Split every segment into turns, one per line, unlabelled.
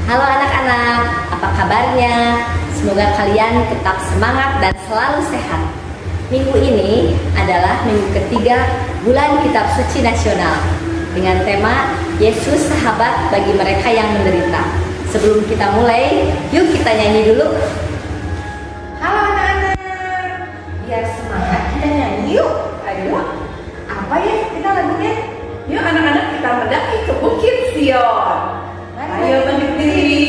Halo anak-anak, apa kabarnya? Semoga kalian tetap semangat dan selalu sehat. Minggu ini adalah minggu ketiga bulan Kitab Suci Nasional dengan tema Yesus sahabat bagi mereka yang menderita. Sebelum kita mulai, yuk kita nyanyi dulu.
Halo anak-anak, biar semangat kita nyanyi yuk. Ayo, apa ya kita lagunya? Yuk anak-anak kita mendaki ke Bukit Sion. Ayo berdiri.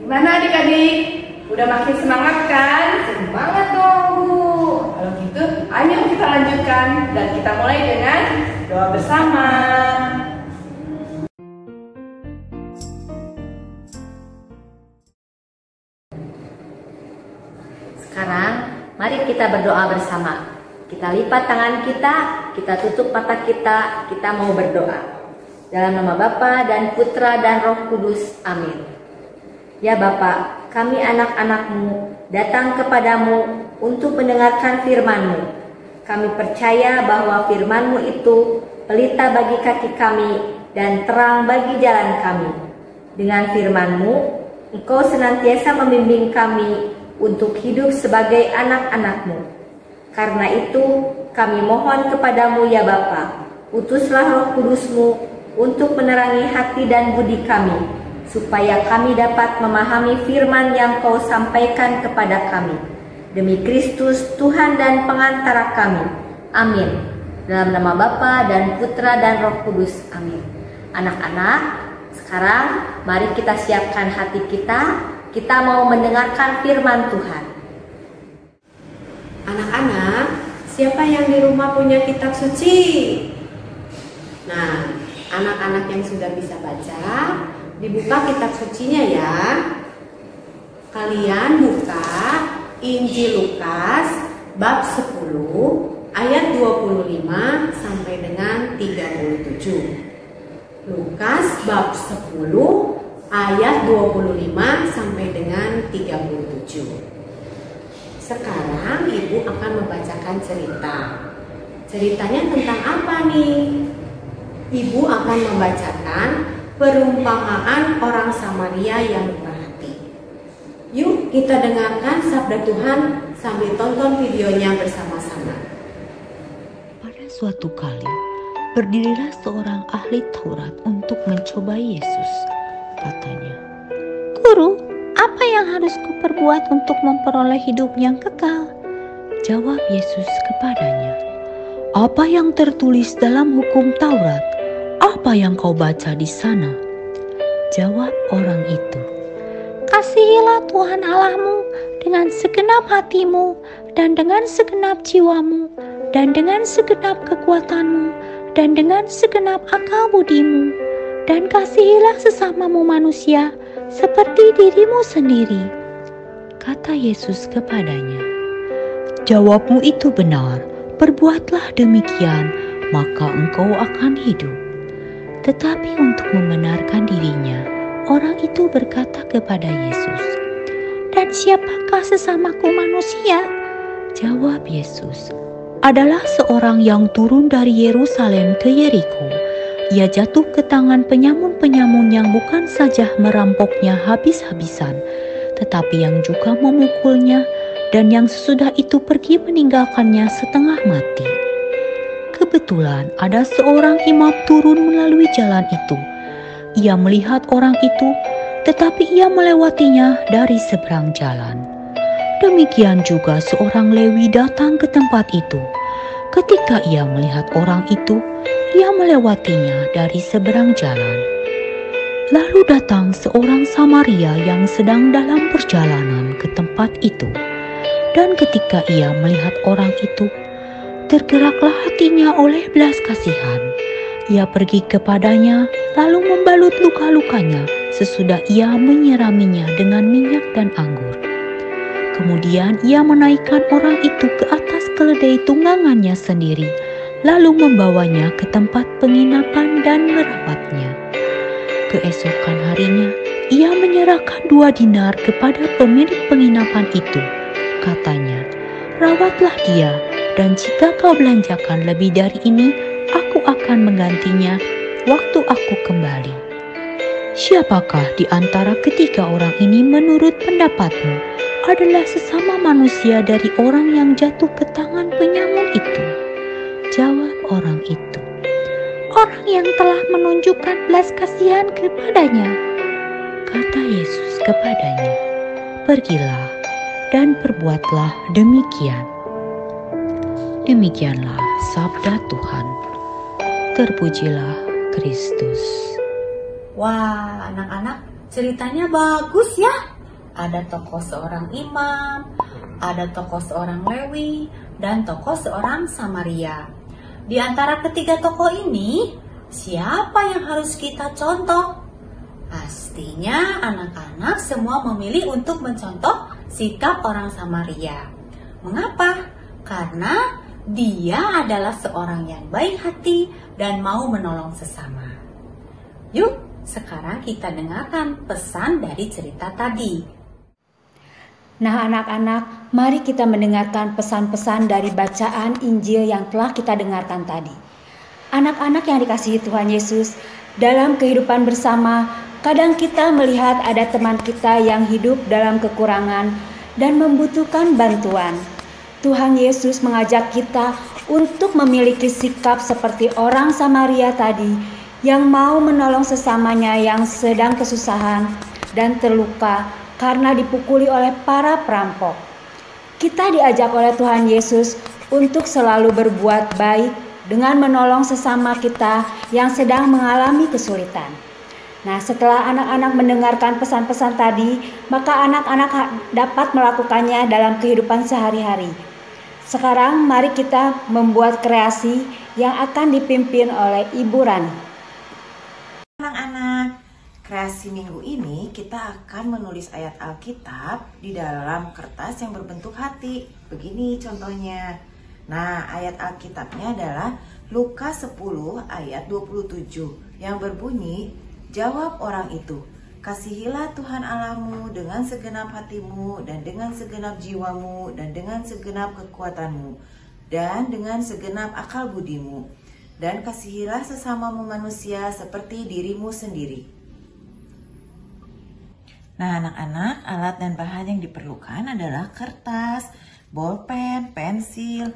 Gimana adik-adik? Udah makin semangat kan? Semangat dong Bu. Kalau gitu, ayo kita lanjutkan dan kita mulai dengan doa bersama.
Sekarang, mari kita berdoa bersama. Kita lipat tangan kita tutup mata kita mau berdoa. Dalam nama Bapa dan Putra dan Roh Kudus. Amin. Ya Bapa, kami anak-anak-Mu datang kepadamu untuk mendengarkan firman-Mu. Kami percaya bahwa firman-Mu itu pelita bagi kaki kami dan terang bagi jalan kami. Dengan firman-Mu, Engkau senantiasa membimbing kami untuk hidup sebagai anak-anak-Mu. Karena itu, kami mohon kepadamu ya Bapa, utuslah Roh Kudus-Mu untuk menerangi hati dan budi kami, supaya kami dapat memahami firman yang Kau sampaikan kepada kami. Demi Kristus, Tuhan dan pengantara kami. Amin. Dalam nama Bapa dan Putra dan Roh Kudus. Amin. Anak-anak, sekarang mari kita siapkan hati kita. Kita mau mendengarkan firman Tuhan.
Anak-anak, siapa yang di rumah punya kitab suci? Nah, anak-anak yang sudah bisa baca, dibuka kitab sucinya ya. Kalian buka Injil Lukas bab 10 ayat 25 sampai dengan 37. Lukas bab 10 ayat 25 sampai dengan 37. Sekarang Ibu akan membacakan cerita. Ceritanya tentang apa nih? Ibu akan membacakan perumpamaan orang Samaria yang murah hati. Yuk kita dengarkan sabda Tuhan sambil tonton videonya bersama-sama.
Pada suatu kali, berdirilah seorang ahli Taurat untuk mencobai Yesus. Katanya, "Guru, apa yang harus kuperbuat untuk memperoleh hidup yang kekal?" Jawab Yesus kepadanya, "Apa yang tertulis dalam hukum Taurat? Apa yang kau baca di sana?" Jawab orang itu, "Kasihilah Tuhan Allahmu dengan segenap hatimu dan dengan segenap jiwamu dan dengan segenap kekuatanmu dan dengan segenap akal budimu, dan kasihilah sesamamu manusia seperti dirimu sendiri." Kata Yesus kepadanya, "Jawabmu itu benar, perbuatlah demikian, maka engkau akan hidup." Tetapi untuk membenarkan dirinya, orang itu berkata kepada Yesus, "Dan siapakah sesamaku manusia?" Jawab Yesus, adalah seorang yang turun dari Yerusalem ke Yeriko. Ia jatuh ke tangan penyamun-penyamun yang bukan saja merampoknya habis-habisan, tetapi yang juga memukulnya, dan yang sesudah itu pergi meninggalkannya setengah mati. Kebetulan ada seorang imam turun melalui jalan itu. Ia melihat orang itu, tetapi ia melewatinya dari seberang jalan. Demikian juga seorang Lewi datang ke tempat itu. Ketika ia melihat orang itu, ia melewatinya dari seberang jalan. Lalu datang seorang Samaria yang sedang dalam perjalanan ke tempat itu. Dan ketika ia melihat orang itu, tergeraklah hatinya oleh belas kasihan. Ia pergi kepadanya, lalu membalut luka-lukanya sesudah ia menyiraminya dengan minyak dan anggur. Kemudian ia menaikkan orang itu ke atas keledai tunggangannya sendiri, lalu membawanya ke tempat penginapan dan merawatnya. Keesokan harinya, ia menyerahkan 2 dinar kepada pemilik penginapan itu. Katanya, rawatlah dia, dan jika kau belanjakan lebih dari ini, aku akan menggantinya waktu aku kembali. Siapakah di antara ketiga orang ini menurut pendapatmu adalah sesama manusia dari orang yang jatuh ke tangan penyamun itu? Jawab orang itu, orang yang telah menunjukkan belas kasihan kepadanya. Kata Yesus kepadanya, pergilah dan perbuatlah demikian. Demikianlah sabda Tuhan. Terpujilah Kristus.
Wah, anak-anak, ceritanya bagus ya. Ada tokoh seorang imam, ada tokoh seorang Lewi, dan tokoh seorang Samaria. Di antara ketiga tokoh ini, siapa yang harus kita contoh? Pastinya anak-anak semua memilih untuk mencontoh sikap orang Samaria. Mengapa? Karena dia adalah seorang yang baik hati dan mau menolong sesama. Yuk, sekarang kita dengarkan pesan dari cerita tadi.
Nah anak-anak, mari kita mendengarkan pesan-pesan dari bacaan Injil yang telah kita dengarkan tadi. Anak-anak yang dikasihi Tuhan Yesus, dalam kehidupan bersama, kadang kita melihat ada teman kita yang hidup dalam kekurangan dan membutuhkan bantuan. Tuhan Yesus mengajak kita untuk memiliki sikap seperti orang Samaria tadi yang mau menolong sesamanya yang sedang kesusahan dan terluka karena dipukuli oleh para perampok. Kita diajak oleh Tuhan Yesus untuk selalu berbuat baik dengan menolong sesama kita yang sedang mengalami kesulitan. Nah, setelah anak-anak mendengarkan pesan-pesan tadi, maka anak-anak dapat melakukannya dalam kehidupan sehari-hari. Sekarang mari kita membuat kreasi yang akan dipimpin oleh Ibu Rani.
Anak-anak, kreasi minggu ini kita akan menulis ayat Alkitab di dalam kertas yang berbentuk hati. Begini contohnya. Nah, ayat Alkitabnya adalah Lukas 10 ayat 27 yang berbunyi, jawab orang itu, kasihilah Tuhan Allahmu dengan segenap hatimu dan dengan segenap jiwamu dan dengan segenap kekuatanmu dan dengan segenap akal budimu. Dan kasihilah sesamamu manusia seperti dirimu sendiri. Nah anak-anak, alat dan bahan yang diperlukan adalah kertas, bolpen, pensil,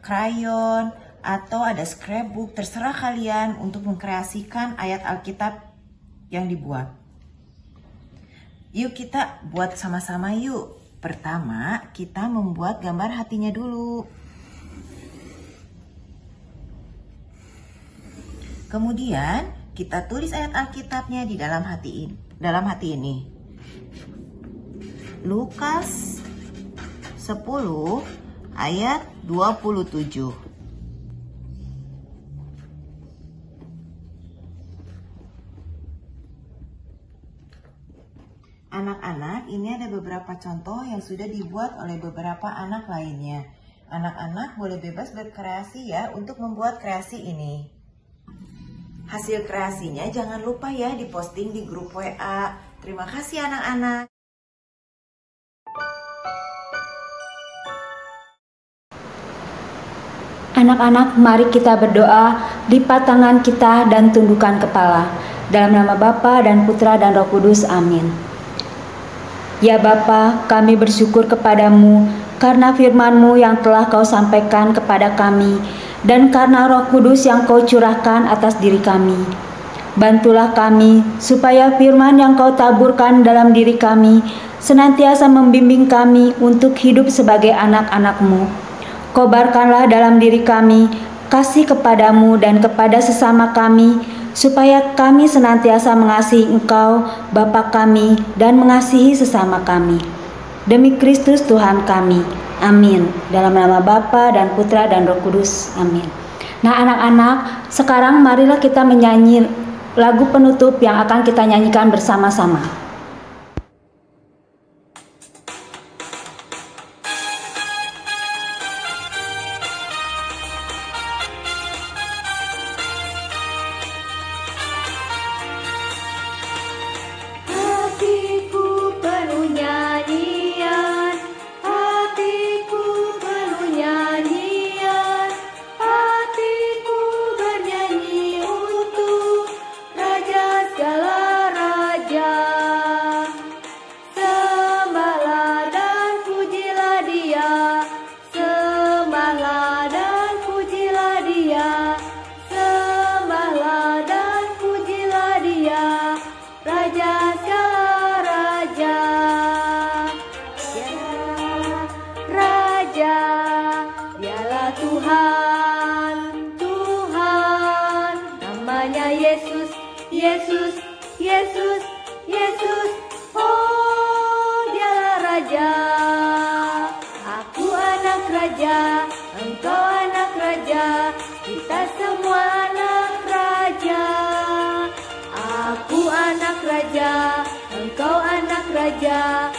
krayon, atau ada scrapbook, terserah kalian untuk mengkreasikan ayat Alkitab yang dibuat. Yuk kita buat sama-sama yuk. Pertama, kita membuat gambar hatinya dulu. Kemudian, kita tulis ayat Alkitabnya di dalam hati ini. Lukas 10 ayat 27. Anak-anak, ini ada beberapa contoh yang sudah dibuat oleh beberapa anak lainnya. Anak-anak boleh bebas berkreasi ya untuk membuat kreasi ini. Hasil kreasinya jangan lupa ya diposting di grup WA. Terima kasih anak-anak.
Anak-anak, mari kita berdoa, lipat tangan kita dan tundukkan kepala. Dalam nama Bapa dan Putra dan Roh Kudus, amin. Ya Bapa, kami bersyukur kepadamu karena firman-Mu yang telah Kau sampaikan kepada kami dan karena Roh Kudus yang Kau curahkan atas diri kami. Bantulah kami supaya firman yang Kau taburkan dalam diri kami senantiasa membimbing kami untuk hidup sebagai anak-anak-Mu. Kobarkanlah dalam diri kami kasih kepadamu dan kepada sesama kami, supaya kami senantiasa mengasihi Engkau, Bapa kami, dan mengasihi sesama kami. Demi Kristus Tuhan kami. Amin. Dalam nama Bapa dan Putra dan Roh Kudus. Amin. Nah anak-anak, sekarang marilah kita menyanyi lagu penutup yang akan kita nyanyikan bersama-sama.
Engkau anak raja,